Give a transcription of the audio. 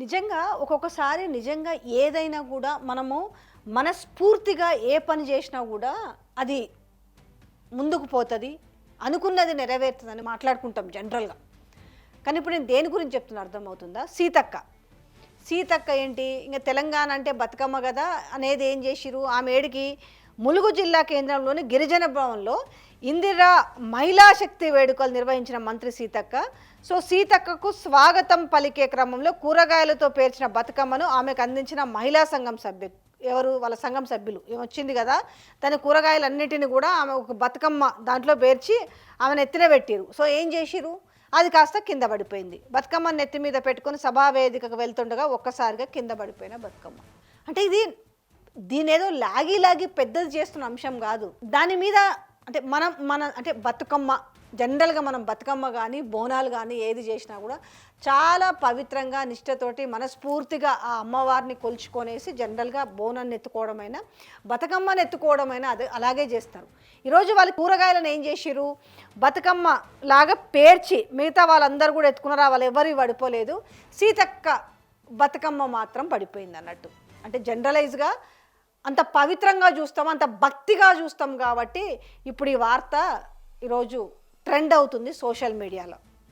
నిజంగా ఒక్కొక్కసారి నిజంగా ఏదైనా కూడా మనము మనస్ఫూర్తిగా ఏ పని చేసినా కూడా అది ముందుకు పోతుంది, అనుకున్నది నెరవేరుతుందని మాట్లాడుకుంటాం జనరల్గా. కానీ ఇప్పుడు నేను దేని గురించి చెప్తున్నా అర్థమవుతుందా? సీతక్క. సీతక్క ఏంటి, ఇంకా తెలంగాణ అంటే బతుకమ్మ కదా అనేది ఏం చేసిరు, ఆమె ఏడికి ములుగు జిల్లా కేంద్రంలోని గిరిజన భవన్లో ఇందిరా మహిళా శక్తి వేడుకలు నిర్వహించిన మంత్రి సీతక్క. సో సీతక్కకు స్వాగతం పలికే క్రమంలో కూరగాయలతో పేర్చిన బతుకమ్మను ఆమెకు అందించిన మహిళా సంఘం సభ్యులు, ఎవరు వాళ్ళ సంఘం సభ్యులు, ఏమి వచ్చింది కదా తన కూరగాయలన్నిటిని కూడా ఆమె ఒక బతుకమ్మ దాంట్లో పేర్చి ఆమెను ఎత్తిన పెట్టిరు. సో ఏం చేసిరు, అది కాస్త కింద పడిపోయింది. బతుకమ్మ నెత్తి మీద పెట్టుకొని సభా వేదికకు వెళ్తుండగా ఒక్కసారిగా కింద పడిపోయిన బతుకమ్మ. అంటే దీని ఏదో లాగి పెద్దది చేస్తున్న అంశం కాదు. దాని మీద అంటే మన బతుకమ్మ జనరల్గా మనం బతుకమ్మ కానీ బోనాలు కానీ ఏది చేసినా కూడా చాలా పవిత్రంగా నిష్ఠతోటి మనస్ఫూర్తిగా ఆ అమ్మవారిని కొలుచుకొనేసి జనరల్గా బోనాన్ని ఎత్తుకోవడమైనా బతుకమ్మని ఎత్తుకోవడమైనా అది అలాగే చేస్తారు. ఈరోజు వాళ్ళు కూరగాయలను ఏం చేసిరు, బతుకమ్మ లాగా పేర్చి మిగతా వాళ్ళందరూ కూడా ఎత్తుకున్నారా, వాళ్ళు ఎవరు పడిపోలేదు, సీతక్క బతుకమ్మ మాత్రం పడిపోయింది అన్నట్టు. అంటే జనరలైజ్గా అంత పవిత్రంగా చూస్తాం, అంత భక్తిగా చూస్తాం కాబట్టి ఇప్పుడు ఈ వార్త ఈరోజు ట్రెండ్ అవుతుంది సోషల్ మీడియాలో.